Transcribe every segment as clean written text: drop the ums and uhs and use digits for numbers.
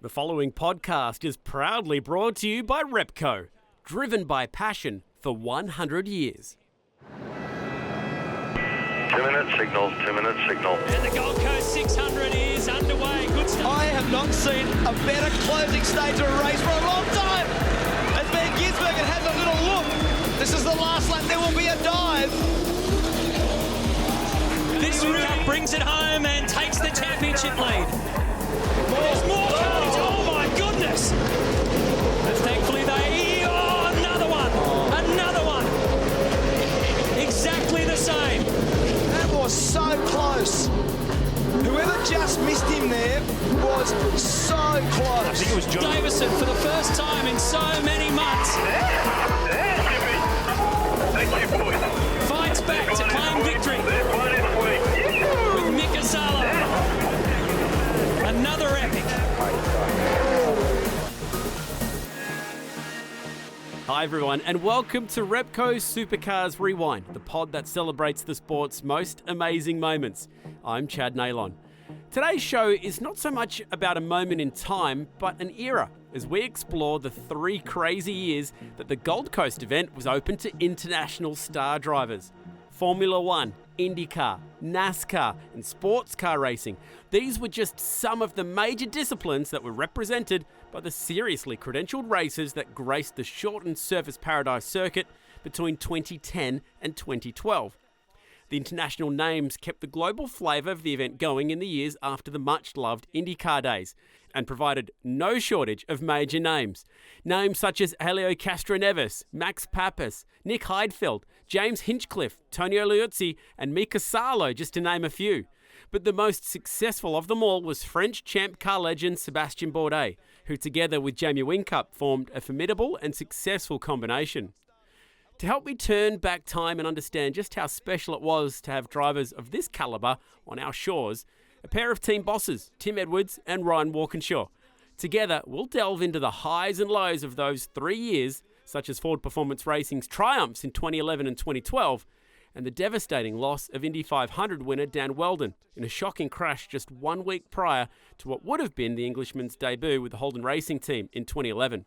The following podcast is proudly brought to you by Repco, driven by passion for 100 years. 2-minute signal, 2-minute signal. And the Gold Coast 600 is underway. Good stuff. I have not seen a better closing stage of a race for a long time. As Ben Ginsbergen has a little look. This is the last lap. There will be a dive. This route brings it home and takes the championship lead. There's more coming. Oh my goodness. And thankfully another one. Another one. Exactly the same. That was so close. Whoever just missed him there was so close. I think it was John Davison for the first time in so many months. Jimmy. Thank you, boys. Fights back to claim victory with Mick Asalo. Another epic. Hi everyone, and welcome to Repco Supercars Rewind, the pod that celebrates the sport's most amazing moments. I'm Chad Nalon. Today's show is not so much about a moment in time, but an era, as we explore the 3 crazy years that the Gold Coast event was open to international star drivers. Formula One, IndyCar, NASCAR, and sports car racing. These were just some of the major disciplines that were represented by the seriously credentialed races that graced the shortened Surfers Paradise circuit between 2010 and 2012. The international names kept the global flavour of the event going in the years after the much-loved IndyCar days, and provided no shortage of major names. Names such as Helio Castroneves, Max Pappas, Nick Heidfeld, James Hinchcliffe, Tonio Liuzzi, and Mika Salo, just to name a few. But the most successful of them all was French champ car legend Sébastien Bourdais, who together with Jamie Whincup formed a formidable and successful combination. To help me turn back time and understand just how special it was to have drivers of this calibre on our shores, a pair of team bosses, Tim Edwards and Ryan Walkinshaw. Together, we'll delve into the highs and lows of those 3 years, such as Ford Performance Racing's triumphs in 2011 and 2012, and the devastating loss of Indy 500 winner Dan Wheldon in a shocking crash just 1 week prior to what would have been the Englishman's debut with the Wheldon Racing team in 2011.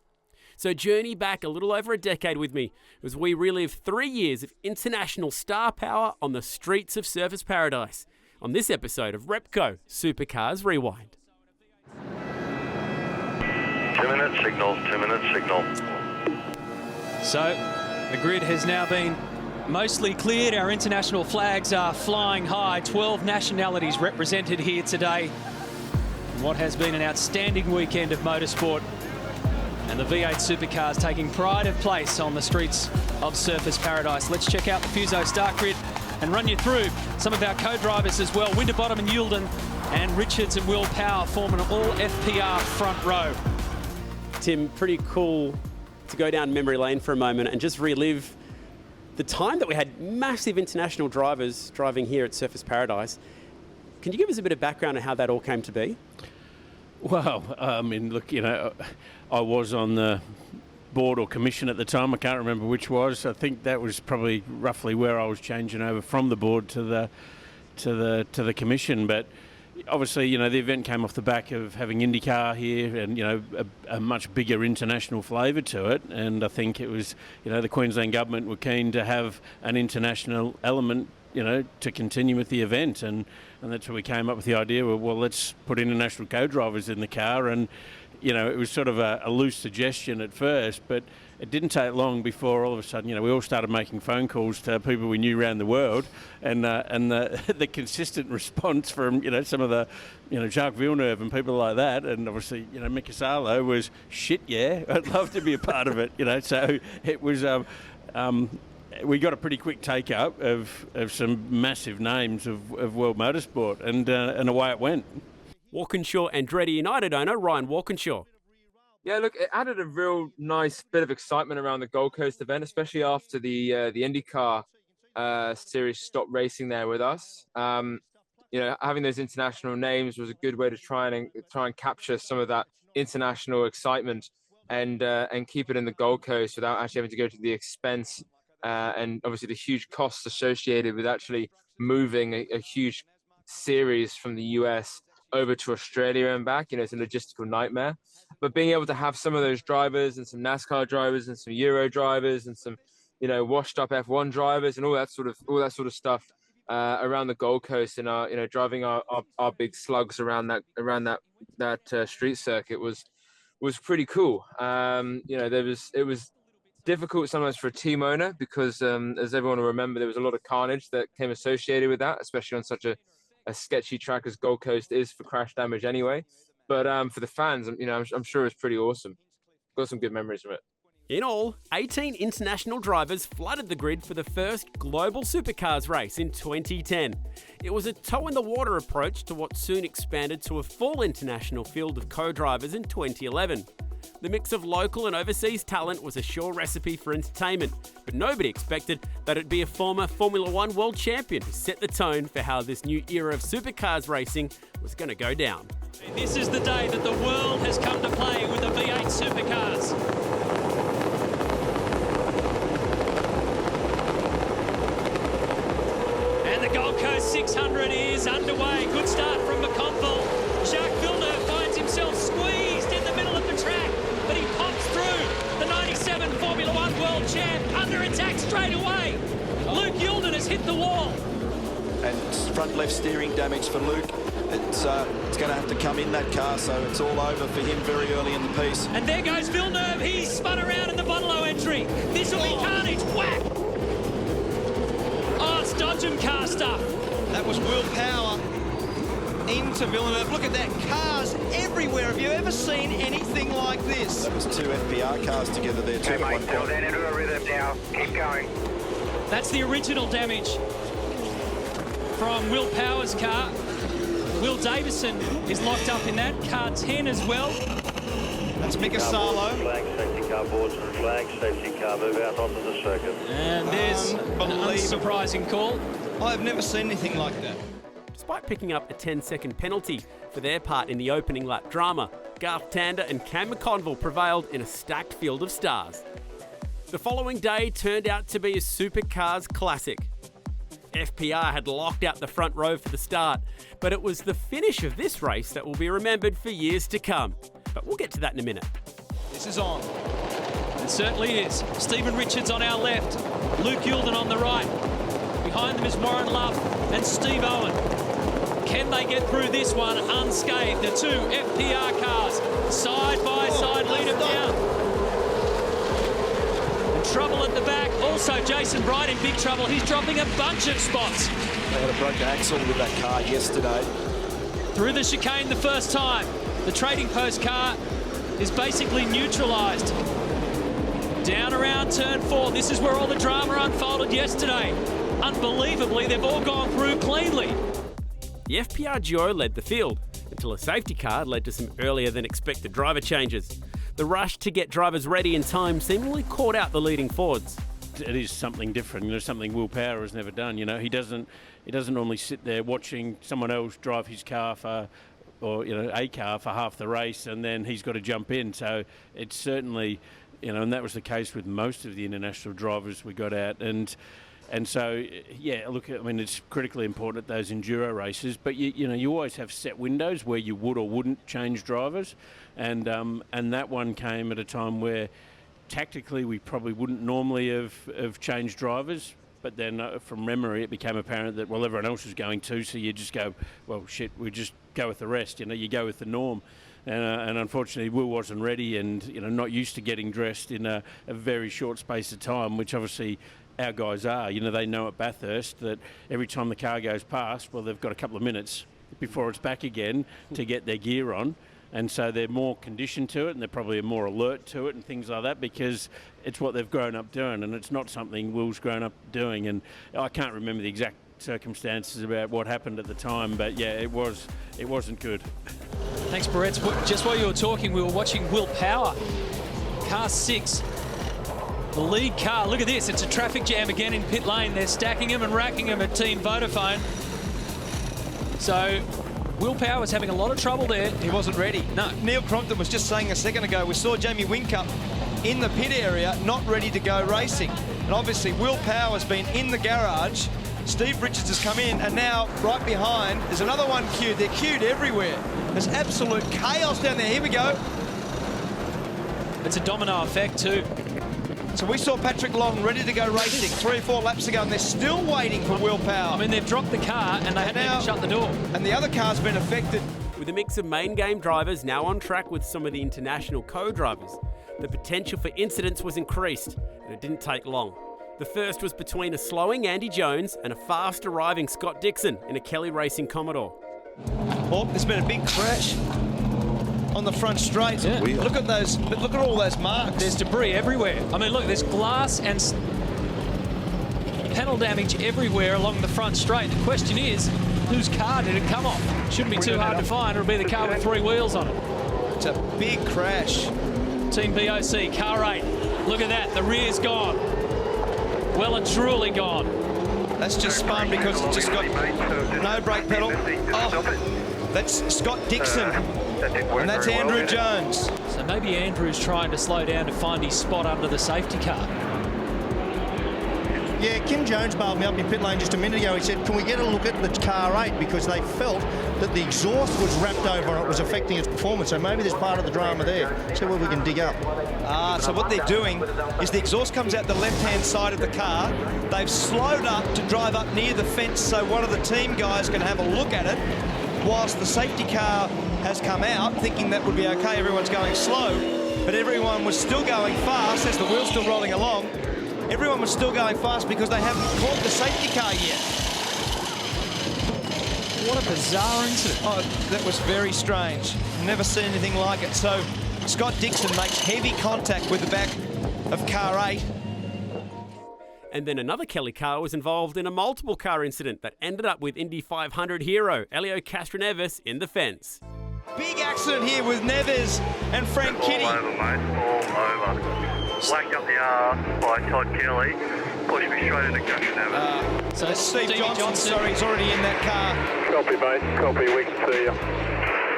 So journey back a little over a decade with me as we relive 3 years of international star power on the streets of Surfers Paradise on this episode of Repco Supercars Rewind. 2-minute signal, 2-minute signal. So the grid has now been mostly cleared. Our international flags are flying high. 12 nationalities represented here today. What has been an outstanding weekend of motorsport. And the V8 Supercars taking pride of place on the streets of Surfers Paradise. Let's check out the Fuso start grid and run you through some of our co-drivers as well. Winterbottom and Wheldon and Richards and Will Power form an all-FPR front row. Tim, pretty cool to go down memory lane for a moment and just relive the time that we had massive international drivers driving here at Surfers Paradise. Can you give us a bit of background on how that all came to be? Well, I mean, look, I was on the board or commission at the time. I can't remember which was. I think that was probably roughly where I was changing over from the board to the commission. But obviously, the event came off the back of having IndyCar here and, a much bigger international flavour to it. And I think it was, the Queensland government were keen to have an international element, to continue with the event. And that's where we came up with the idea of, well, let's put international co-drivers in the car. And, it was sort of a loose suggestion at first, but it didn't take long before all of a sudden, we all started making phone calls to people we knew around the world, and the consistent response from, some of the, Jacques Villeneuve and people like that, and obviously, Mick Asalo was, shit, yeah, I'd love to be a part of it, so it was, we got a pretty quick take-up of some massive names of world motorsport, and away it went. Walkinshaw Andretti United owner Ryan Walkinshaw. Yeah, look, it added a real nice bit of excitement around the Gold Coast event, especially after the IndyCar series stopped racing there with us. Having those international names was a good way to try and capture some of that international excitement and keep it in the Gold Coast without actually having to go to the expense and obviously the huge costs associated with actually moving a huge series from the US over to Australia and back. It's a logistical nightmare. But being able to have some of those drivers and some NASCAR drivers and some Euro drivers and some, washed up F1 drivers and all that sort of stuff around the Gold Coast and driving our big slugs around that street circuit was pretty cool. It was difficult sometimes for a team owner because, as everyone will remember, there was a lot of carnage that came associated with that, especially on such a sketchy track as Gold Coast is for crash damage anyway. But for the fans, I'm sure it's pretty awesome. Got some good memories from it. In all, 18 international drivers flooded the grid for the first global supercars race in 2010. It was a toe-in-the-water approach to what soon expanded to a full international field of co-drivers in 2011. The mix of local and overseas talent was a sure recipe for entertainment, but nobody expected that it'd be a former Formula One world champion who set the tone for how this new era of supercars racing was going to go down. This is the day that the world has come to play with the V8 supercars. And the Gold Coast 600 is underway. Good start from McConville. Jacques Villeneuve finds himself squeezed in the middle of the track, but he pops through. The 97 Formula One world champ under attack straight away. Luke Wheldon has hit the wall. And front left steering damage for Luke. It's going to have to come in that car, so it's all over for him very early in the piece. And there goes Villeneuve. He's spun around in the Botolo entry. This will be carnage. Whack! Oh, it's dodgem car stuff. That was Will Power into Villeneuve. Look at that, cars everywhere. Have you ever seen anything like this? That was two FPR cars together there too. Okay, mate, settle down into a rhythm now. Keep going. That's the original damage from Will Power's car. Will Davison is locked up in that. Car 10 as well. That's Mika Salo. Flag, safety car boards and flag, safety car move out onto the circuit. And there's an unsurprising call. I've never seen anything like that. Despite picking up a 10-second penalty for their part in the opening lap drama, Garth Tander and Cam McConville prevailed in a stacked field of stars. The following day turned out to be a supercars classic. FPR had locked out the front row for the start, but it was the finish of this race that will be remembered for years to come. But we'll get to that in a minute. This is on. It certainly is. Stephen Richards on our left, Luke Wheldon on the right. Behind them is Warren Love and Steve Owen. Can they get through this one unscathed? The two FPR cars side by side lead them down. Trouble at the back. Also, Jason Bright in big trouble. He's dropping a bunch of spots. They had a broken axle with that car yesterday. Through the chicane the first time. The Trading Post car is basically neutralised. Down around turn 4. This is where all the drama unfolded yesterday. Unbelievably, they've all gone through cleanly. The FPR duo led the field until a safety car led to some earlier than expected driver changes. The rush to get drivers ready in time seemingly caught out the leading Fords. It is something different, something Will Power has never done. He doesn't normally sit there watching someone else drive his car a car for half the race, and then he's got to jump in. So it's certainly, and that was the case with most of the international drivers we got out. And so, yeah, look, it's critically important at those enduro races, but you always have set windows where you would or wouldn't change drivers, and that one came at a time where tactically we probably wouldn't normally have changed drivers, but then from memory it became apparent that, well, everyone else was going to, so you just go, well, shit, we just go with the rest, you go with the norm. And unfortunately, Will wasn't ready and, not used to getting dressed in a very short space of time, which obviously our guys are. They know at Bathurst that every time the car goes past, well, they've got a couple of minutes before it's back again to get their gear on. And so they're more conditioned to it, and they're probably more alert to it and things like that, because it's what they've grown up doing, and it's not something Will's grown up doing. And I can't remember the exact circumstances about what happened at the time, but yeah, it wasn't good. Thanks, Barretts. Just while you were talking, we were watching Will Power, car 6. The lead car, look at this, it's a traffic jam again in pit lane. They're stacking him and racking him at Team Vodafone. So Will Power was having a lot of trouble there. He wasn't ready. No. Neil Crompton was just saying a second ago, we saw Jamie Whincup in the pit area, not ready to go racing. And obviously Will Power has been in the garage Steve Richards has come in, and now right behind there's another one queued. They're queued everywhere. There's absolute chaos down there. Here we go. It's a domino effect too. So we saw Patrick Long ready to go racing 3 or 4 laps ago, and they're still waiting for willpower. I mean, they've dropped the car and they hadn't even shut the door. And the other car's been affected. With a mix of main game drivers now on track with some of the international co-drivers, the potential for incidents was increased, and it didn't take long. The first was between a slowing Andy Jones and a fast-arriving Scott Dixon in a Kelly Racing Commodore. Oh, there's been a big crash on the front straight. Yeah. Look at those. Look at all those marks. There's debris everywhere. I mean, look, there's glass and panel damage everywhere along the front straight. The question is, whose car did it come off? Shouldn't be too hard to find. It'll be the car with 3 wheels on it. It's a big crash. Team BOC, car 8. Look at that. The rear's gone. Well and truly gone. That's just spun because it's just got no brake pedal. Oh, that's Scott Dixon. And that's Andrew Jones. So maybe Andrew's trying to slow down to find his spot under the safety car. Yeah, Kim Jones bailed me up in pit lane just a minute ago. He said, can we get a look at the car 8? Because they felt that the exhaust was wrapped over and it was affecting its performance. So maybe there's part of the drama there. See what we can dig up. So what they're doing is the exhaust comes out the left-hand side of the car. They've slowed up to drive up near the fence so one of the team guys can have a look at it, whilst the safety car has come out thinking that would be okay. Everyone's going slow, but everyone was still going fast as the wheel's still rolling along. Everyone was still going fast because they haven't caught the safety car yet. What a bizarre incident. Oh, that was very strange. Never seen anything like it. So Scott Dixon makes heavy contact with the back of car 8. And then another Kelly car was involved in a multiple car incident that ended up with Indy 500 hero Elio Castroneves in the fence. Big accident here with Neves and Frank Kitty. All over, mate. All over. Whacked up the arse by Todd Kelly. Pushed me straight into Castroneves. So Steve Johnson, sorry, he's already in that car. Copy, mate. Copy. We can see you.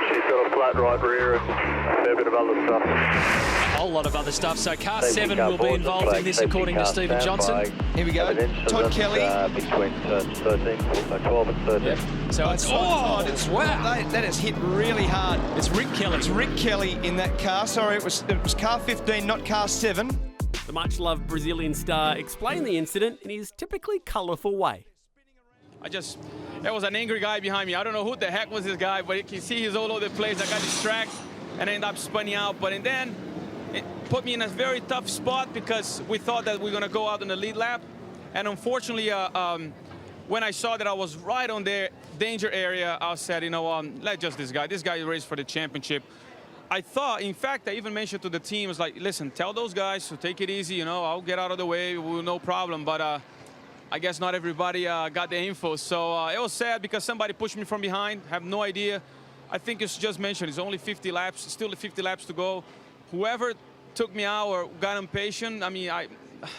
She's got a flat right rear and a fair bit of other stuff. A whole lot of other stuff. So car 7 will be involved in this, according to Stephen Johnson. Here we go. Todd Kelly. Between turns 12 and 13. Yep. So it's Wow. That has hit really hard. It's Rick Kelly. It's Rick Kelly in that car. Sorry, it was car 15, not car 7. The much-loved Brazilian star explained the incident in his typically colourful way. There was an angry guy behind me. I don't know who the heck was this guy, but you can see he's all over the place. I got distracted and ended up spinning out. And then it put me in a very tough spot because we thought that we were going to go out in the lead lap. And unfortunately, when I saw that I was right on the danger area, I said, let just this guy raced for the championship. I thought, in fact, I even mentioned to the team, I was like, listen, tell those guys to take it easy, I'll get out of the way, no problem. But I guess not everybody got the info. So it was sad because somebody pushed me from behind, have no idea. I think it's just mentioned, it's only 50 laps, still 50 laps to go. Whoever took me out or got impatient, I mean,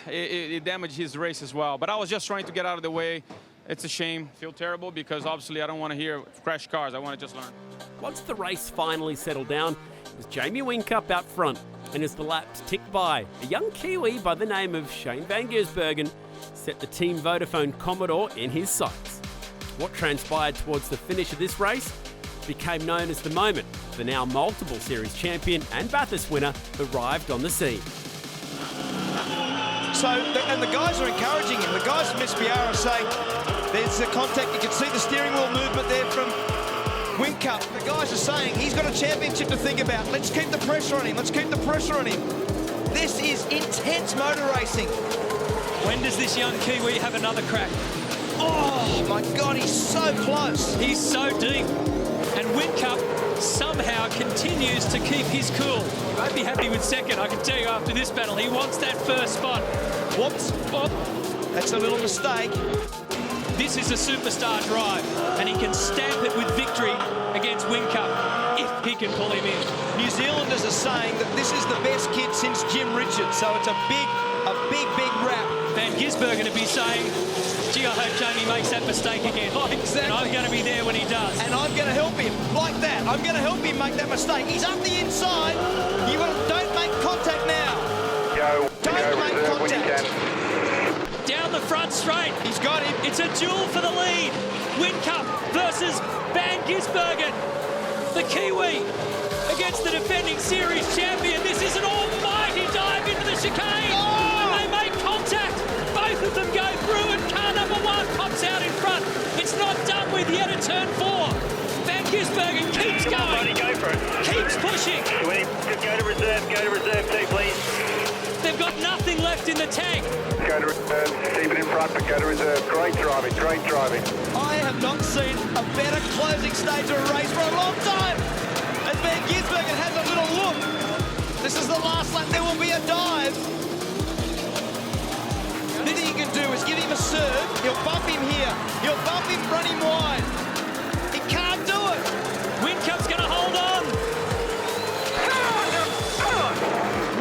it damaged his race as well. But I was just trying to get out of the way. It's a shame. I feel terrible because obviously I don't want to hear crash cars. I want to just learn. Once the race finally settled down, it was Jamie Whincup out front, and as the laps ticked by, a young Kiwi by the name of Shane van Giersbergen set the Team Vodafone Commodore in his sights. What transpired towards the finish of this race became known as the moment the now multiple series champion and Bathurst winner arrived on the scene. So, and the guys are encouraging him. The guys from SBR are saying there's the contact. You can see the steering wheel movement there from Whincup. The guys are saying he's got a championship to think about. Let's keep the pressure on him. Let's keep the pressure on him. This is intense motor racing. When does this young Kiwi have another crack? Oh, my God, he's so close. He's so deep. And Whincup somehow continues to keep his cool. He won't be happy with second, I can tell you after this battle. He wants that first spot. Whoops. Oh, that's a little mistake. This is a superstar drive, and he can stamp it with victory against Whincup if he can pull him in. New Zealanders are saying that this is the best kid since Jim Richards, so it's a big rap. Van Gisbergen to be saying, gee, I hope Jamie makes that mistake again. Oh, exactly. And I'm going to be there when he does. And I'm going to help him like that. I'm going to help him make that mistake. He's up the inside. Don't make contact now. Don't make contact. Down the front straight. He's got him. It's a duel for the lead. Whincup versus Van Gisbergen. The Kiwi against the defending series champion. This is an almighty dive into the chicane. And they make contact. Both of them go through and car number 1 pops out in front. It's not done with yet at turn 4. Van Gisbergen keeps going. Come on, buddy, go for it. Keeps pushing. Just go to reserve too, please. They've got nothing left in the tank. Go to reserve, keep it in front, but go to reserve. Great driving, great driving. I have not seen a better closing stage of a race for a long time. As Van Gisbergen has a little look. This is the last lap. There will be a dive. The thing you can do is give him a serve. He'll bump him here. He'll bump him, run him wide. He can't do it. Whincup's going to hold on.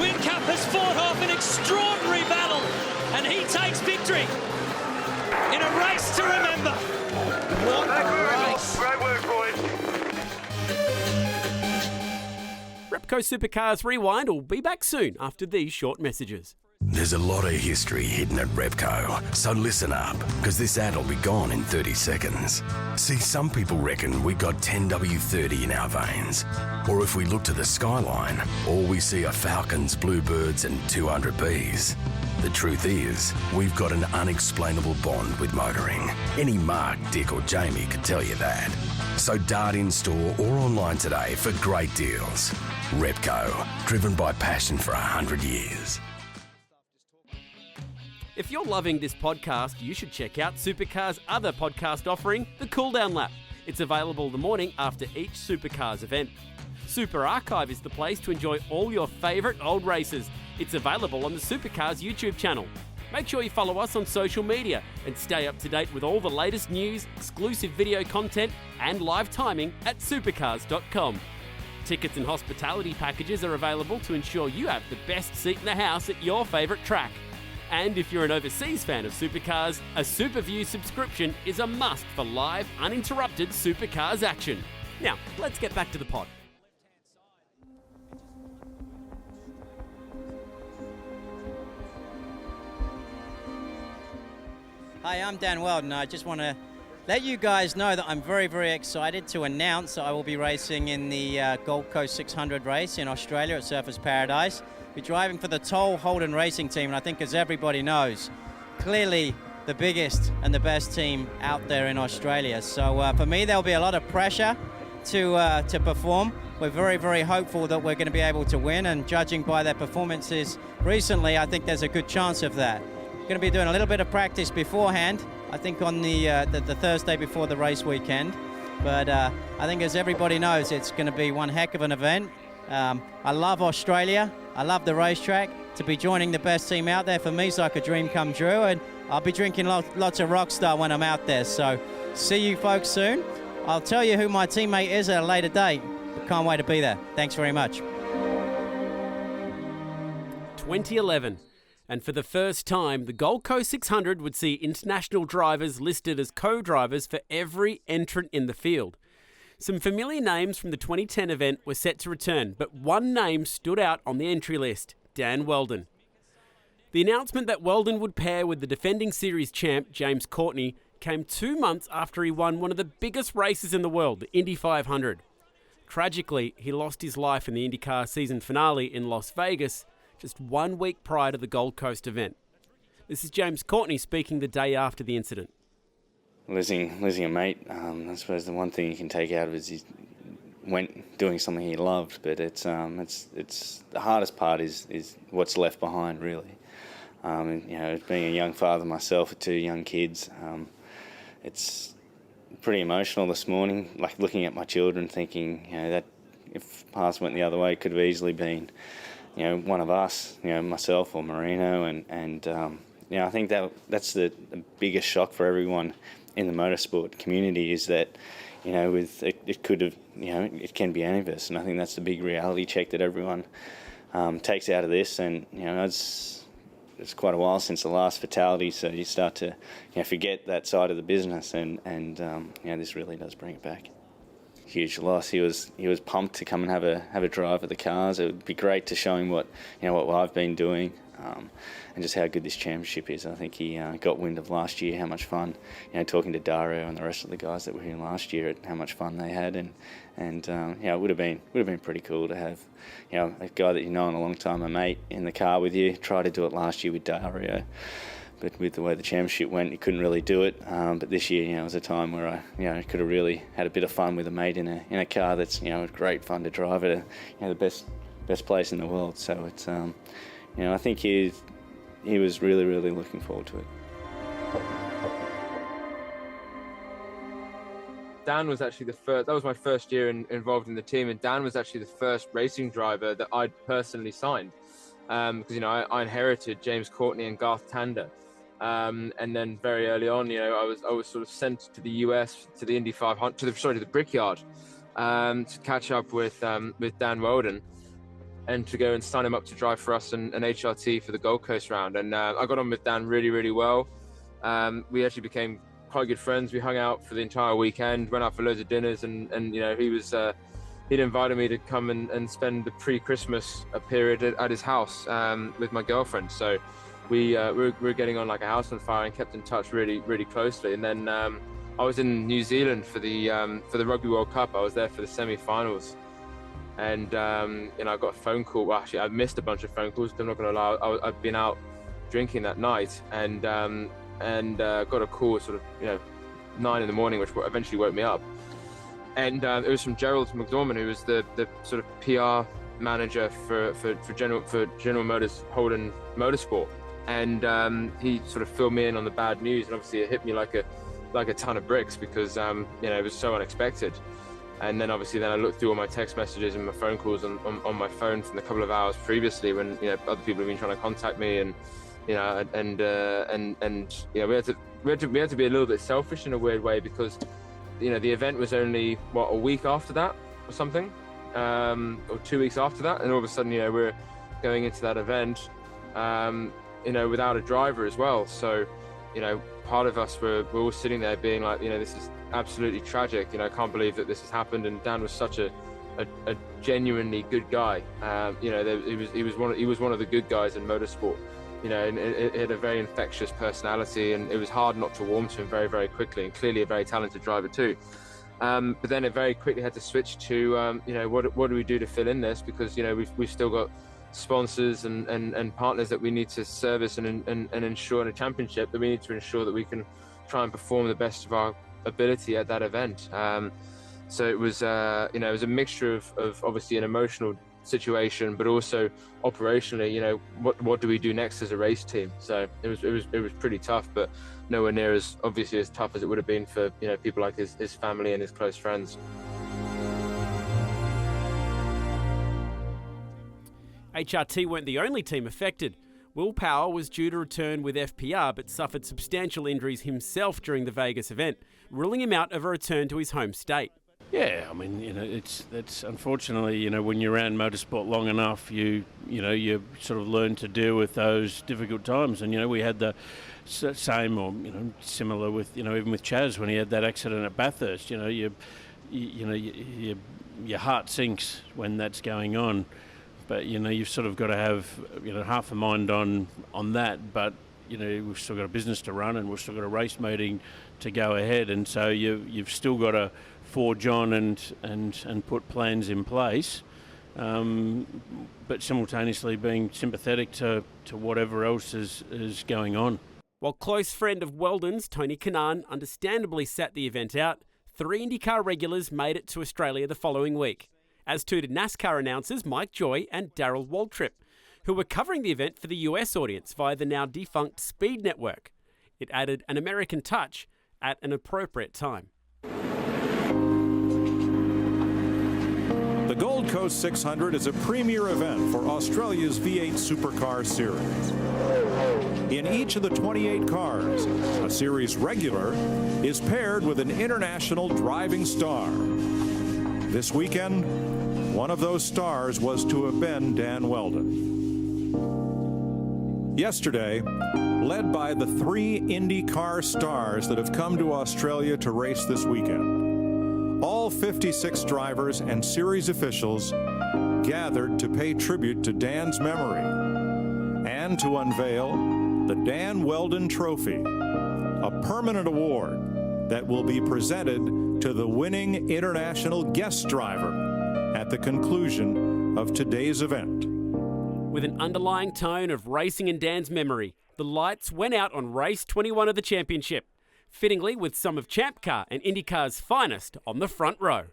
Whincup has fought off an extraordinary battle, and he takes victory in a race to remember. What a race. Great work, boys. Repco Supercars Rewind will be back soon after these short messages. There's a lot of history hidden at Repco, so listen up, because this ad will be gone in 30 seconds. See, some people reckon we got 10W30 in our veins. Or if we look to the skyline, all we see are falcons, bluebirds and 200Bs. The truth is, we've got an unexplainable bond with motoring. Any Mark, Dick or Jamie could tell you that. So dart in store or online today for great deals. Repco, driven by passion for 100 years. If you're loving this podcast, you should check out Supercars' other podcast offering, The Cooldown Lap. It's available the morning after each Supercars event. Super Archive is the place to enjoy all your favourite old races. It's available on the Supercars YouTube channel. Make sure you follow us on social media and stay up to date with all the latest news, exclusive video content and live timing at supercars.com. Tickets and hospitality packages are available to ensure you have the best seat in the house at your favourite track. And if you're an overseas fan of supercars, a SuperView subscription is a must for live, uninterrupted supercars action. Now, let's get back to the pod. Hi, I'm Dan Wheldon. I just want to let you guys know that I'm very, very excited to announce that I will be racing in the Gold Coast 600 race in Australia at Surfers Paradise. Be driving for the Toll Wheldon racing team, and I think, as everybody knows, clearly the biggest and the best team out there in Australia. So for me, there'll be a lot of pressure to perform. We're very, very hopeful that we're going to be able to win, and judging by their performances recently, I think there's a good chance of that. We're going to be doing a little bit of practice beforehand, I think on the Thursday before the race weekend. But I think, as everybody knows, it's going to be one heck of an event. I love Australia. I love the racetrack. To be joining the best team out there, for me, is like a dream come true, and I'll be drinking lots of Rockstar when I'm out there. So see you folks soon. I'll tell you who my teammate is at a later date, but can't wait to be there. Thanks very much. 2011. And for the first time, the Gold Coast 600 would see international drivers listed as co-drivers for every entrant in the field. Some familiar names from the 2010 event were set to return, but one name stood out on the entry list: Dan Wheldon. The announcement that Wheldon would pair with the defending series champ James Courtney came 2 months after he won one of the biggest races in the world, the Indy 500. Tragically, he lost his life in the IndyCar season finale in Las Vegas just 1 week prior to the Gold Coast event. This is James Courtney speaking the day after the incident. Losing a mate, I suppose the one thing you can take out of it is he went doing something he loved, but it's the hardest part is what's left behind, really. Being a young father myself with 2 young kids, it's pretty emotional this morning, like looking at my children thinking, that if past went the other way, it could have easily been, one of us, myself or Marino, and I think that's the biggest shock for everyone in the motorsport community, is that, it could have, it can be any of us, and I think that's the big reality check that everyone takes out of this. And it's quite a while since the last fatality, so you start to forget that side of the business, and this really does bring it back. Huge loss. He was pumped to come and have a drive of the cars. It would be great to show him what I've been doing. and just how good this championship is. I think he got wind of last year, how much fun, talking to Dario and the rest of the guys that were here last year, at how much fun they had, and it would have been pretty cool to have, a guy that you know in a long time, a mate, in the car with you. Tried to do it last year with Dario, but with the way the championship went, he couldn't really do it. But this year, was a time where I, could have really had a bit of fun with a mate in a car that's, great fun to drive at the best place in the world. So it's, I think he was really, really looking forward to it. Dan was actually the first. That was my first year involved in the team, and Dan was actually the first racing driver that I'd personally signed, because I inherited James Courtney and Garth Tander. And then very early on, I was sort of sent to the US, to the Indy 500, to the Brickyard, to catch up with Dan Wheldon, and to go and sign him up to drive for us an HRT for the Gold Coast round. And I got on with Dan really, really well. We actually became quite good friends. We hung out for the entire weekend, went out for loads of dinners, and he'd invited me to come and spend the pre-Christmas period at his house with my girlfriend. So we're getting on like a house on fire, and kept in touch really, really closely. And then I was in New Zealand for the Rugby World Cup. I was there for the semi-finals, and I got a phone call. Well, actually, I missed a bunch of phone calls. I'm not going to lie. I'd been out drinking that night, and got a call sort of 9 in the morning, which eventually woke me up. And it was from Gerald McDormand, who was the sort of PR manager for General Motors Wheldon Motorsport. And he sort of filled me in on the bad news, and obviously it hit me like a ton of bricks, because it was so unexpected. And then obviously I looked through all my text messages and my phone calls on my phone from the couple of hours previously, when other people have been trying to contact me, and we had to be a little bit selfish in a weird way, because the event was only a week after that or something, or 2 weeks after that, and all of a sudden we're going into that event without a driver as well. So part of us we're all sitting there being like, this is absolutely tragic. I can't believe that this has happened. And Dan was such a genuinely good guy. He was one of the good guys in motorsport. And it had a very infectious personality, and it was hard not to warm to him very, very quickly, and clearly a very talented driver too. But then it very quickly had to switch to, what do we do to fill in this? Because, we've still got sponsors and partners that we need to service and ensure in a championship, that we need to ensure that we can try and perform the best of our ability at that event. So it was, it was a mixture of obviously an emotional situation, but also operationally, what do we do next as a race team? So it was pretty tough, but nowhere near as obviously as tough as it would have been for people like his family and his close friends. HRT weren't the only team affected. Will Power was due to return with FPR, but suffered substantial injuries himself during the Vegas event, ruling him out of a return to his home state. Yeah, I mean, it's unfortunately, when you're around motorsport long enough, you sort of learn to deal with those difficult times. And we had the same, or similar with even with Chaz when he had that accident at Bathurst. Your heart sinks when that's going on. But you've sort of got to have half a mind on that. But we've still got a business to run, and we've still got a race meeting to go ahead, and so you've still got to forge on and put plans in place, but simultaneously being sympathetic to whatever else is going on. While close friend of Wheldon's, Tony Kanaan, understandably sat the event out, 3 IndyCar regulars made it to Australia the following week, as too did NASCAR announcers Mike Joy and Darrell Waltrip, who were covering the event for the US audience via the now defunct Speed Network. It added an American touch at an appropriate time. The Gold Coast 600 is a premier event for Australia's V8 Supercar Series. In each of the 28 cars, a series regular is paired with an international driving star. This weekend, one of those stars was to have been Dan Wheldon. Yesterday, led by the 3 IndyCar stars that have come to Australia to race this weekend, all 56 drivers and series officials gathered to pay tribute to Dan's memory and to unveil the Dan Wheldon Trophy, a permanent award that will be presented to the winning international guest driver at the conclusion of today's event. With an underlying tone of racing in Dan's memory, the lights went out on race 21 of the championship, fittingly with some of Champ Car and IndyCar's finest on the front row.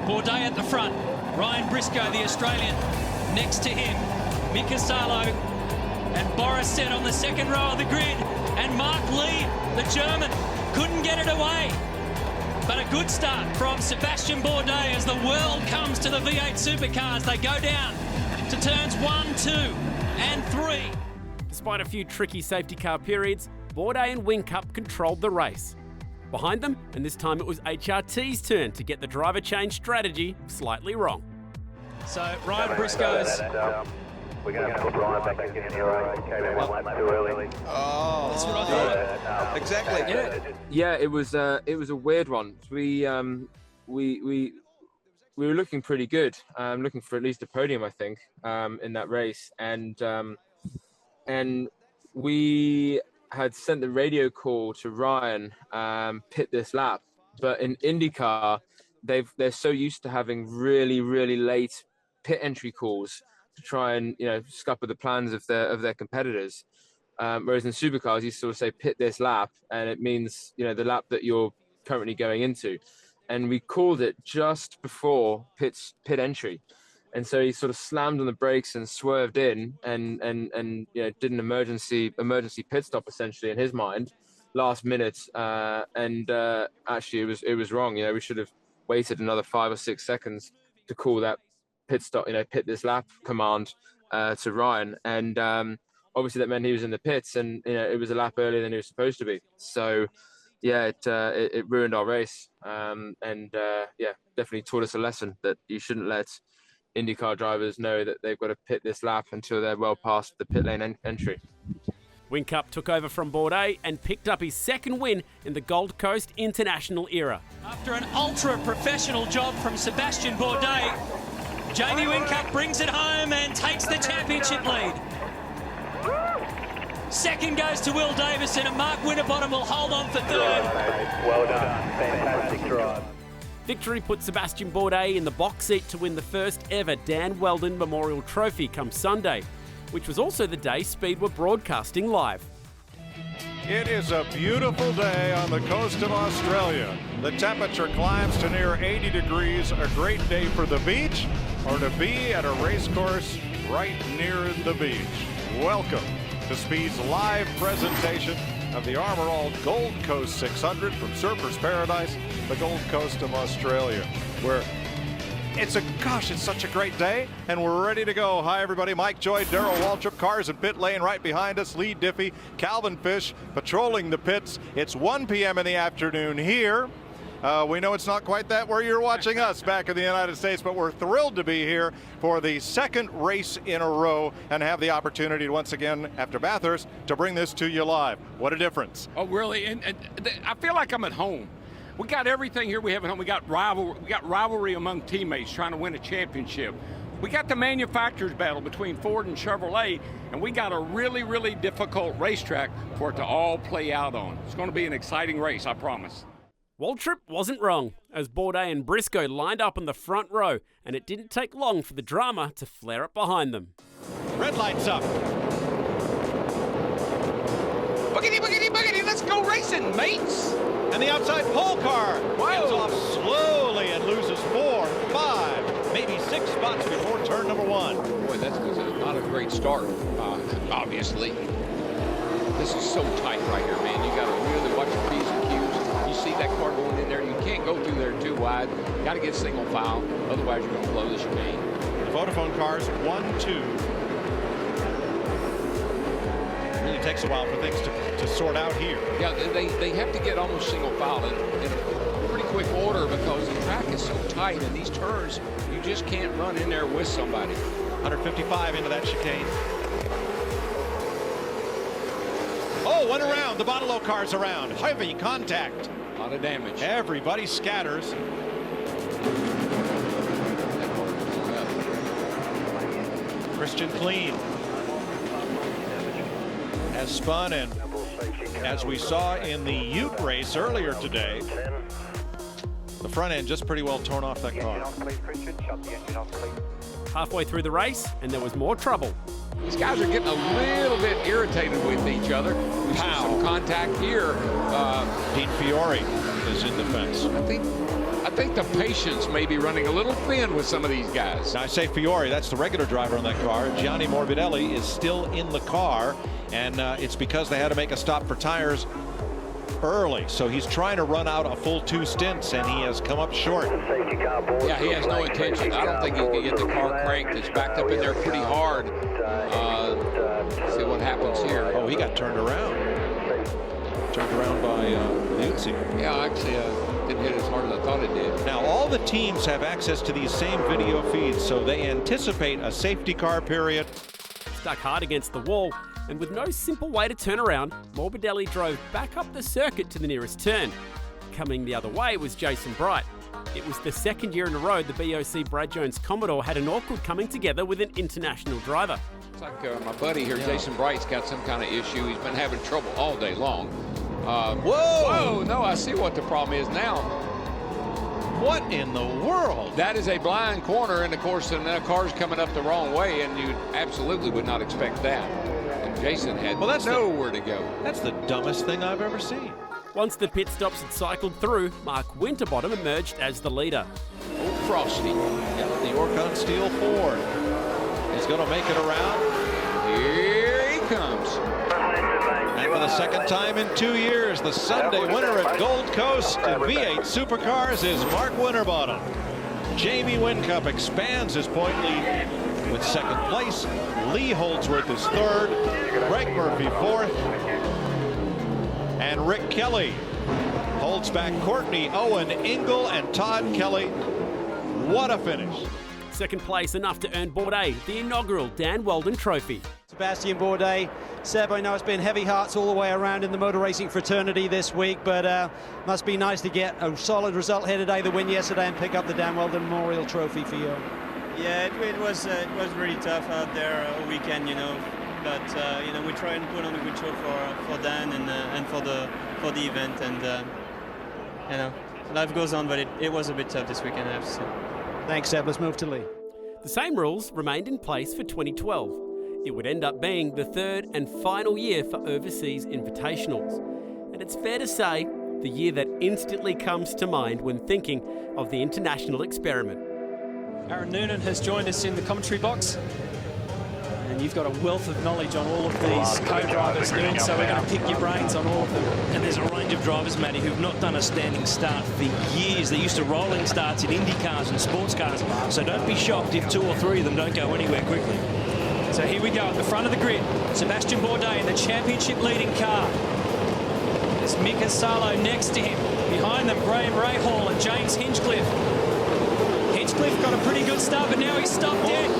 Bourdais at the front, Ryan Briscoe, the Australian, next to him, Mika Salo and Boris Set on the second row of the grid, and Mark Lee, the German, couldn't get it away. But a good start from Sebastian Bourdais as the world comes to the V8 Supercars. They go down to turns 1, 2 and 3. Despite a few tricky safety car periods, Bourdais and Whincup controlled the race. Behind them, and this time it was HRT's turn to get the driver change strategy slightly wrong. So Ryan Briscoe's... We're going to have to put Ryan back in here. Came in 1 lap too early. Oh, that's what I thought. Exactly. Yeah, it was a weird one. We were looking pretty good, looking for at least a podium, I think, in that race, and we had sent the radio call to Ryan, pit this lap, but in IndyCar, they're so used to having really, really late pit entry calls to try and scupper the plans of their competitors. Whereas in supercars, you sort of say pit this lap, and it means the lap that you're currently going into. And we called it just before pit entry, and so he sort of slammed on the brakes and swerved in, and did an emergency pit stop essentially in his mind, last minute. Actually, it was wrong. We should have waited another 5 or 6 seconds to call that pit stop, pit this lap command to Ryan, and obviously that meant he was in the pits, and it was a lap earlier than he was supposed to be. So yeah, it ruined our race, definitely taught us a lesson that you shouldn't let IndyCar drivers know that they've got to pit this lap until they're well past the pit lane entry. Whincup took over from Bourdais and picked up his second win in the Gold Coast International era. After an ultra-professional job from Sebastian Bourdais, Jamie Whincup brings it home and takes the championship lead. Second goes to Will Davison, and Mark Winterbottom will hold on for third. Well done. Fantastic drive. Victory put Sebastian Bourdais in the box seat to win the first ever Dan Wheldon Memorial Trophy come Sunday, which was also the day Speed were broadcasting live. It is a beautiful day on the coast of Australia. The temperature climbs to near 80 degrees, a great day for the beach or to be at a race course right near the beach. Welcome to Speed's live presentation of the Armor All Gold Coast 600 from Surfers Paradise, the Gold Coast of Australia, where it's such a great day, and we're ready to go. Hi, everybody. Mike Joy, Darrell Waltrip, cars in pit lane right behind us. Lee Diffie, Calvin Fish patrolling the pits. It's 1 p.m. in the afternoon here. We know it's not quite that where you're watching us back in the United States, but we're thrilled to be here for the second race in a row and have the opportunity to, once again, after Bathurst, to bring this to you live. What a difference. Oh, really? And I feel like I'm at home. We got everything here we have at home. We got rivalry among teammates trying to win a championship. We got the manufacturers battle between Ford and Chevrolet, and we got a really, really difficult racetrack for it to all play out on. It's going to be an exciting race, I promise. Waltrip wasn't wrong, as Bourdais and Briscoe lined up in the front row, and it didn't take long for the drama to flare up behind them. Red lights up. Boogity, boogity, boogity, let's go racing, mates! And the outside pole car gets off slowly and loses 4, 5, maybe 6 spots before turn number 1. Boy, that's not a great start, obviously. This is so tight right here, man. You got to really watch your P's and Q's. You see that car going in there, you can't go through there too wide. Got to get single file, otherwise you're going to blow the chicane. The Vodafone cars, 1, 2. It really takes a while for things to sort out here. Yeah, they have to get almost single file in a pretty quick order because the track is so tight and these turns, you just can't run in there with somebody. 155 into that chicane. Oh, one around. The Bottle car's around. Heavy contact. A lot of damage. Everybody scatters. Christian Clean. has spun, and as we saw in the Ute race earlier today, the front end just pretty well torn off that car. Halfway through the race, and there was more trouble. These guys are getting a little bit irritated with each other. We see some contact here. Dean Fiore is in defense. I think the patience may be running a little thin with some of these guys. Now I say Fiore, that's the regular driver on that car. Gianni Morbidelli is still in the car, and it's because they had to make a stop for tires early. So he's trying to run out a full 2 stints, and he has come up short. Yeah, he has no intention. I don't think he can get the car cranked. It's backed up in there pretty hard. See what happens here. Oh, he got turned around. Turned around by Liuzzi. Yeah, actually didn't hit as hard as I thought it did. Now, all the teams have access to these same video feeds, so they anticipate a safety car period. Stuck hard against the wall, and with no simple way to turn around, Morbidelli drove back up the circuit to the nearest turn. Coming the other way was Jason Bright. It was the second year in a row the BOC Brad Jones Commodore had an awkward coming together with an international driver. It's like my buddy here, Jason Bright's got some kind of issue. He's been having trouble all day long. Whoa! No, I see what the problem is now. What in the world? That is a blind corner, and of course, and the car's coming up the wrong way, and you absolutely would not expect that. And Jason had nowhere to go. That's the dumbest thing I've ever seen. Once the pit stops had cycled through, Mark Winterbottom emerged as the leader. Oh, Frosty. Yeah, the Orcon Steel Ford. He's going to make it around. Here he comes. And for the second time in 2 years, the Sunday winner at Gold Coast in V8 Supercars is Mark Winterbottom. Jamie Whincup expands his point lead with second place. Lee Holdsworth is third. Greg Murphy fourth. And Rick Kelly holds back Courtney, Owen, Ingle, and Todd Kelly. What a finish. Second place enough to earn Bourdais the inaugural Dan Wheldon Trophy. Sebastian Bourdais. Seb, I know it's been heavy hearts all the way around in the motor racing fraternity this week, but must be nice to get a solid result here today, the win yesterday, and pick up the Dan Wheldon Memorial Trophy for you. Yeah, it was really tough out there all weekend, you know. But you know, we try and put on a good show for Dan and for the event, and you know, life goes on. But it was a bit tough this weekend, I have to say. Thanks, Seb. Let's move to Lee. The same rules remained in place for 2012. It would end up being the third and final year for overseas invitationals, and it's fair to say the year that instantly comes to mind when thinking of the international experiment. Aaron Noonan has joined us in the commentary box. And you've got a wealth of knowledge on all of these co-drivers, Noon, so we're going to pick your brains on all of them. And there's a range of drivers, Matty, who've not done a standing start for years. They're used to rolling starts in Indy cars and sports cars, so don't be shocked if 2 or 3 of them don't go anywhere quickly. So here we go at the front of the grid. Sebastian Bourdais in the championship leading car. There's Mika Salo next to him. Behind them, Graham Rahal and James Hinchcliffe. Hinchcliffe got a pretty good start, but now he's stopped dead.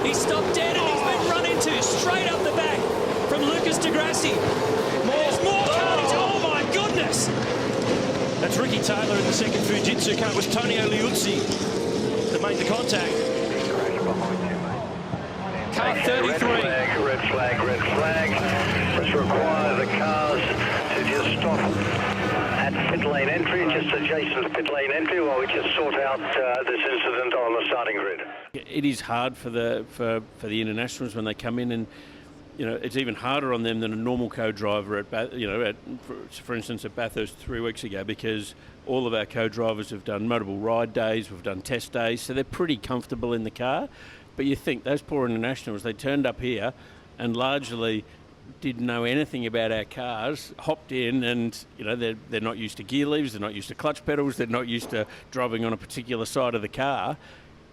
He's stopped dead and he's been run into straight up the back from Lucas de Grassi. There's more carnage. Oh my goodness! That's Ricky Taylor in the second Fujitsu car. It was Tonio Liuzzi that made the contact. Car 33. Red flag. Let's require the cars to just stop at pit lane entry, just adjacent to pit lane entry, while we just sort out this incident on the starting grid. It is hard for the internationals when they come in, and you know it's even harder on them than a normal co-driver at for instance at Bathurst 3 weeks ago, because all of our co-drivers have done multiple ride days, we've done test days, so they're pretty comfortable in the car. But you think those poor internationals, they turned up here and largely didn't know anything about our cars, hopped in, and you know they're not used to gear levers, they're not used to clutch pedals, they're not used to driving on a particular side of the car.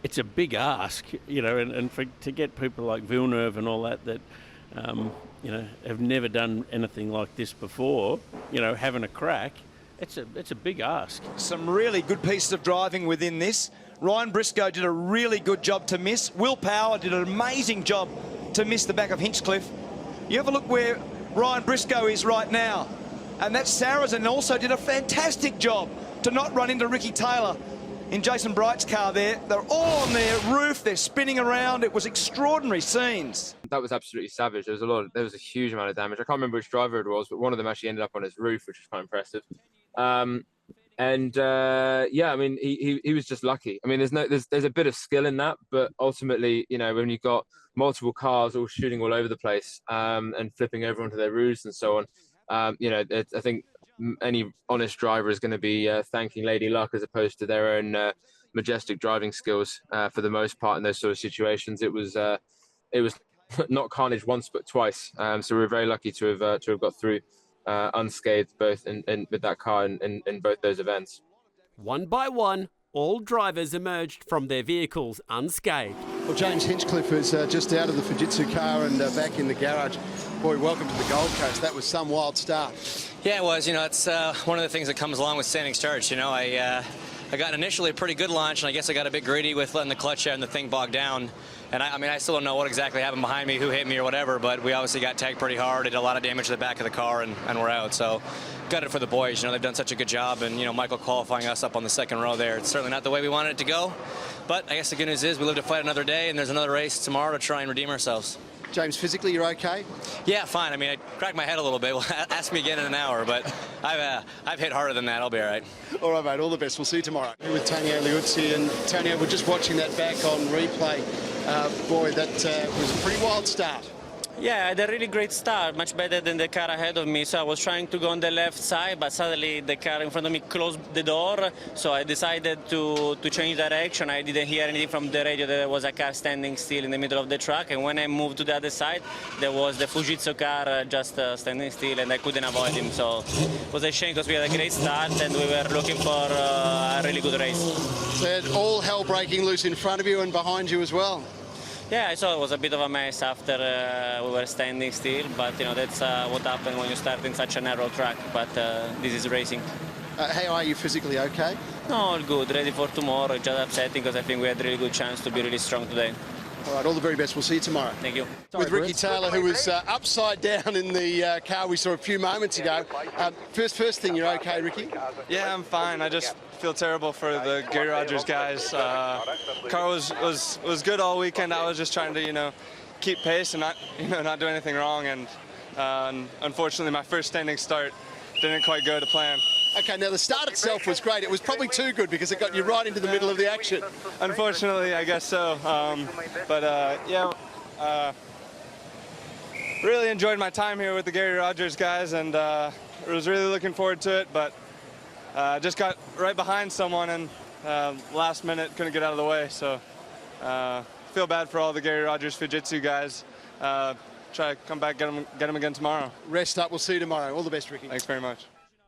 It's a big ask, you know, and to get people like Villeneuve and all that you know have never done anything like this before, you know, having a crack, it's a big ask. Some really good pieces of driving within this. Ryan Briscoe did a really good job to miss. Will Power did an amazing job to miss the back of Hinchcliffe. You have a look where Ryan Briscoe is right now. And that Sarrazin also did a fantastic job to not run into Ricky Taylor in Jason Bright's car there. They're all on their roof, they're spinning around. It was extraordinary scenes. that was absolutely savage. There was a huge amount of damage. I can't remember which driver it was, but one of them actually ended up on his roof, which was quite impressive. Yeah, I mean, he was just lucky. I mean, there's a bit of skill in that, but ultimately, you know, when you've got multiple cars all shooting all over the place and flipping over onto their roofs and so on, you know, I think any honest driver is going to be thanking Lady Luck as opposed to their own majestic driving skills for the most part in those sort of situations. It was not carnage once but twice. So we're very lucky to have got through unscathed both in with that car in both those events. One by one, all drivers emerged from their vehicles unscathed. Well, James Hinchcliffe is just out of the Fujitsu car and back in the garage. Boy, welcome to the Gold Coast. That was some wild start. Yeah, it was. You know, it's one of the things that comes along with standing starts. You know, I got initially a pretty good launch, and I guess I got a bit greedy with letting the clutch out and the thing bog down. And I mean, I still don't know what exactly happened behind me, who hit me or whatever, but we obviously got tagged pretty hard, did a lot of damage to the back of the car, and we're out. So got it for the boys. You know, they've done such a good job, and, you know, Michael qualifying us up on the second row there. It's certainly not the way we wanted it to go, but I guess the good news is we live to fight another day, and there's another race tomorrow to try and redeem ourselves. James, physically, you're okay? Yeah, fine. I mean, I cracked my head a little bit. Well, ask me again in an hour, but I've hit harder than that. I'll be all right. All right, mate. All the best. We'll see you tomorrow. With Tania Liuzzi, and Tania, we're just watching that back on replay. Boy, that was a pretty wild start. Yeah, I had a really great start, much better than the car ahead of me. So I was trying to go on the left side, but suddenly the car in front of me closed the door. So I decided to change direction. I didn't hear anything from the radio that there was a car standing still in the middle of the track. And when I moved to the other side, there was the Fujitsu car just standing still, and I couldn't avoid him. So it was a shame because we had a great start and we were looking for a really good race. So you had all hell breaking loose in front of you and behind you as well. Yeah, I saw it was a bit of a mess after we were standing still, but you know, that's what happens when you start in such a narrow track, but this is racing. How are you physically, okay? No, all good, ready for tomorrow, just upsetting because I think we had a really good chance to be really strong today. All right, all the very best. We'll see you tomorrow. Thank you. With Ricky Taylor, who was upside down in the car we saw a few moments ago. First thing, you're okay, Ricky? Yeah, I'm fine. I just feel terrible for the Gary Rogers guys. Car was good all weekend. I was just trying to, you know, keep pace and not do anything wrong. And unfortunately, my first standing start didn't quite go to plan. Okay, now the start itself was great. It was probably too good because it got you right into the middle of the action. Unfortunately, I guess so. Yeah, really enjoyed my time here with the Gary Rogers guys, and was really looking forward to it. But just got right behind someone, and last minute couldn't get out of the way. So feel bad for all the Gary Rogers Fujitsu guys. Try to come back, get them again tomorrow. Rest up. We'll see you tomorrow. All the best, Ricky. Thanks very much.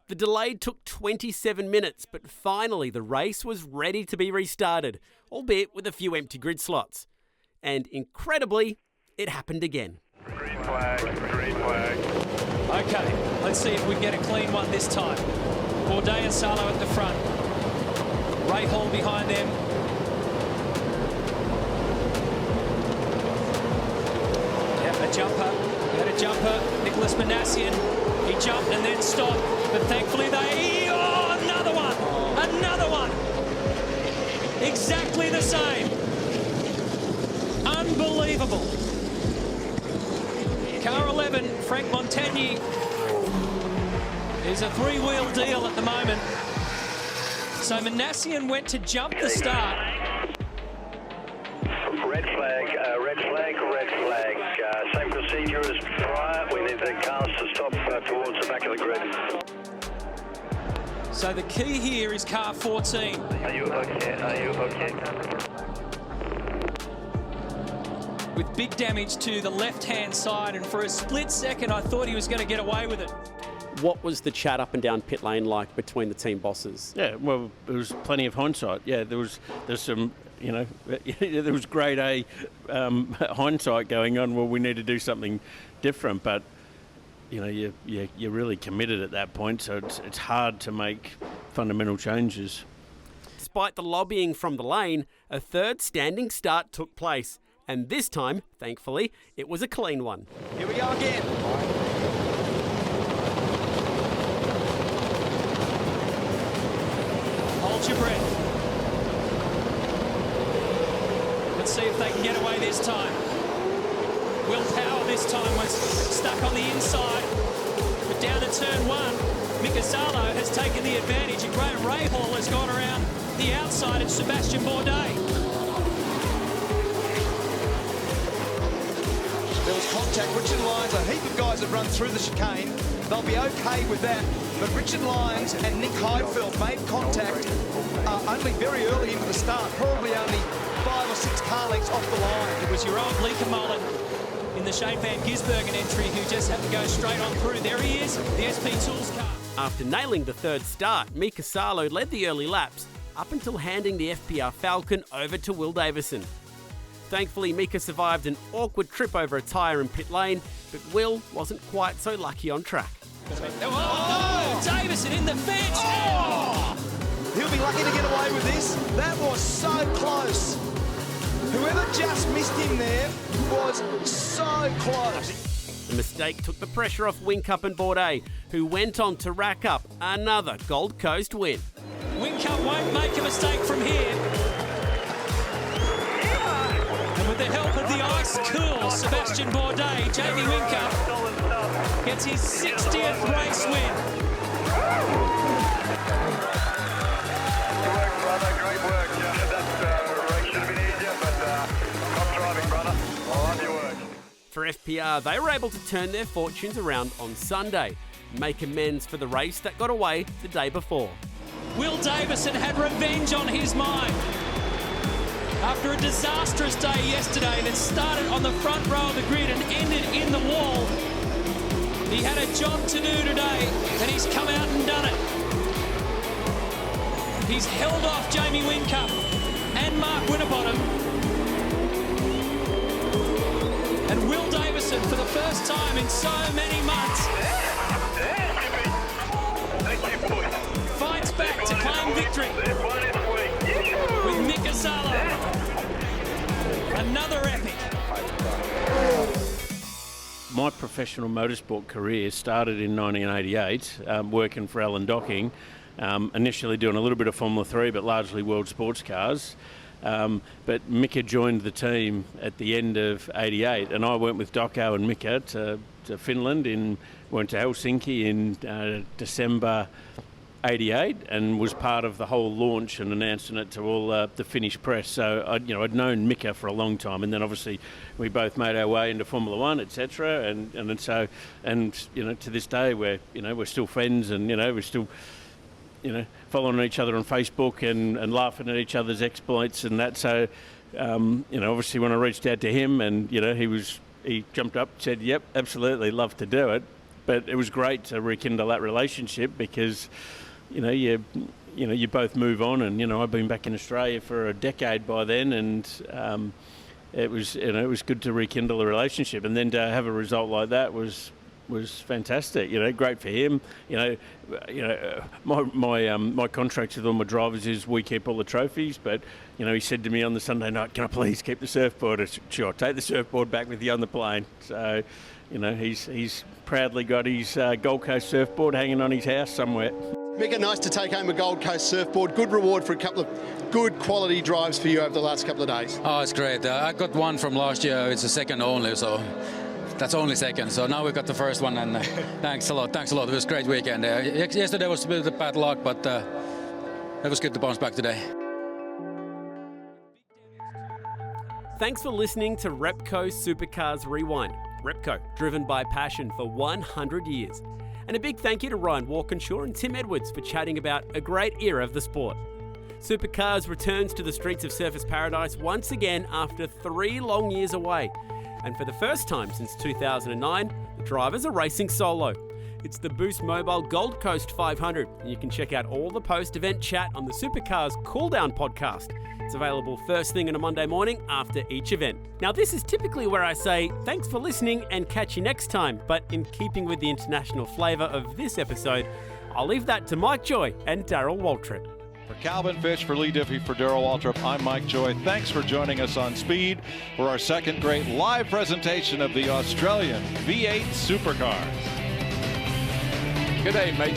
The delay took 27 minutes, but finally the race was ready to be restarted, albeit with a few empty grid slots. And incredibly, it happened again. Green flag, green flag. Okay, let's see if we get a clean one this time. Bourdais and Salo at the front. Ray Hall behind them. Yeah, a jumper. We had a jumper. Nicholas Manassian. He jumped and then stopped, but thankfully oh, another one. Exactly the same. Unbelievable. Car 11, Frank Montagny, is a three-wheel deal at the moment. So Manassian went to jump the start. Red flag, red flag, red flag. Same procedure as prior. We need the cars to stop towards the back of the grid. So the key here is car 14. Are you okay? Are you okay? With big damage to the left-hand side, and for a split second I thought he was going to get away with it. What was the chat up and down pit lane like between the team bosses? Yeah, well, there was plenty of hindsight. Yeah, there's some, you know, there was grade A hindsight going on. Well, we need to do something different, but you know, you're really committed at that point, so it's hard to make fundamental changes. Despite the lobbying from the lane, a third standing start took place, and this time, thankfully, it was a clean one. Here we go again. Hold your breath. Let's see if they can get away this time. Will Power this time was stuck on the inside. But down to turn 1, Mika Salo has taken the advantage, and Graham Rahal has gone around the outside of Sebastian Bourdais. There was contact. Richard Lyons, a heap of guys have run through the chicane. They'll be okay with that. But Richard Lyons and Nick Heidfeld made contact only very early into the start, probably only 5 or 6 car lengths off the line. It was your old Leaker-Mullen in the Shane Van Gisbergen entry who just had to go straight on through. There he is, the SP Tools car. After nailing the third start, Mika Salo led the early laps up until handing the FPR Falcon over to Will Davison. Thankfully, Mika survived an awkward trip over a tyre in pit lane, but Will wasn't quite so lucky on track. Oh, no! Davison in the fence! Oh! He'll be lucky to get away with this. That was so close. Whoever just missed him there was so close. The mistake took the pressure off Whincup and Bourdais, who went on to rack up another Gold Coast win. Whincup won't make a mistake from here. And with the help of the ice-cool Sebastian Bourdais, Jamie Whincup gets his 60th race win. Great work. Yeah, that race should have been easier, but top driving, brother. I love your work. For FPR, they were able to turn their fortunes around on Sunday, make amends for the race that got away the day before. Will Davison had revenge on his mind. After a disastrous day yesterday that started on the front row of the grid and ended in the wall, he had a job to do today, and he's come out and done it. He's held off Jamie Whincup and Mark Winterbottom. And Will Davison, for the first time in so many months, fights back to claim victory with Mika Salo. Another epic. My professional motorsport career started in 1988, working for Alan Docking, initially doing a little bit of Formula 3, but largely world sports cars. But Mika joined the team at the end of 88, and I went with Docco and Mika to Finland, went to Helsinki in December 88, and was part of the whole launch and announcing it to all the Finnish press. So I'd known Mika for a long time, and then obviously we both made our way into Formula One, etc. And to this day we're still friends, and we're still following each other on Facebook and laughing at each other's exploits and that. So obviously when I reached out to him, and he jumped up, said, "Yep, absolutely, love to do it." But it was great to rekindle that relationship because you both move on, and I've been back in Australia for a decade by then, and it was good to rekindle the relationship, and then to have a result like that was fantastic. Great for him. My contract with all my drivers is we keep all the trophies, but he said to me on the Sunday night, "Can I please keep the surfboard?" I said, "Sure, take the surfboard back with you on the plane." So he's proudly got his Gold Coast surfboard hanging on his house somewhere. Mika, nice to take home a Gold Coast surfboard. Good reward for a couple of good quality drives for you over the last couple of days. Oh, it's great. I got one from last year. It's a second only, so that's only second. So now we got the first one, and thanks a lot. Thanks a lot. It was a great weekend. Yesterday was a bit of bad luck, but it was good to bounce back today. Thanks for listening to Repco Supercars Rewind. Repco, driven by passion for 100 years. And a big thank you to Ryan Walkinshaw and Tim Edwards for chatting about a great era of the sport. Supercars returns to the streets of Surfers Paradise once again after 3 long years away. And for the first time since 2009, the drivers are racing solo. It's the Boost Mobile Gold Coast 500, and you can check out all the post-event chat on the Supercars Cool Down podcast. It's available first thing on a Monday morning after each event. Now, this is typically where I say thanks for listening and catch you next time, but in keeping with the international flavour of this episode, I'll leave that to Mike Joy and Darrell Waltrip. For Calvin Fish, for Lee Diffie, for Darrell Waltrip, I'm Mike Joy. Thanks for joining us on Speed for our second great live presentation of the Australian V8 Supercars. Good day, mate.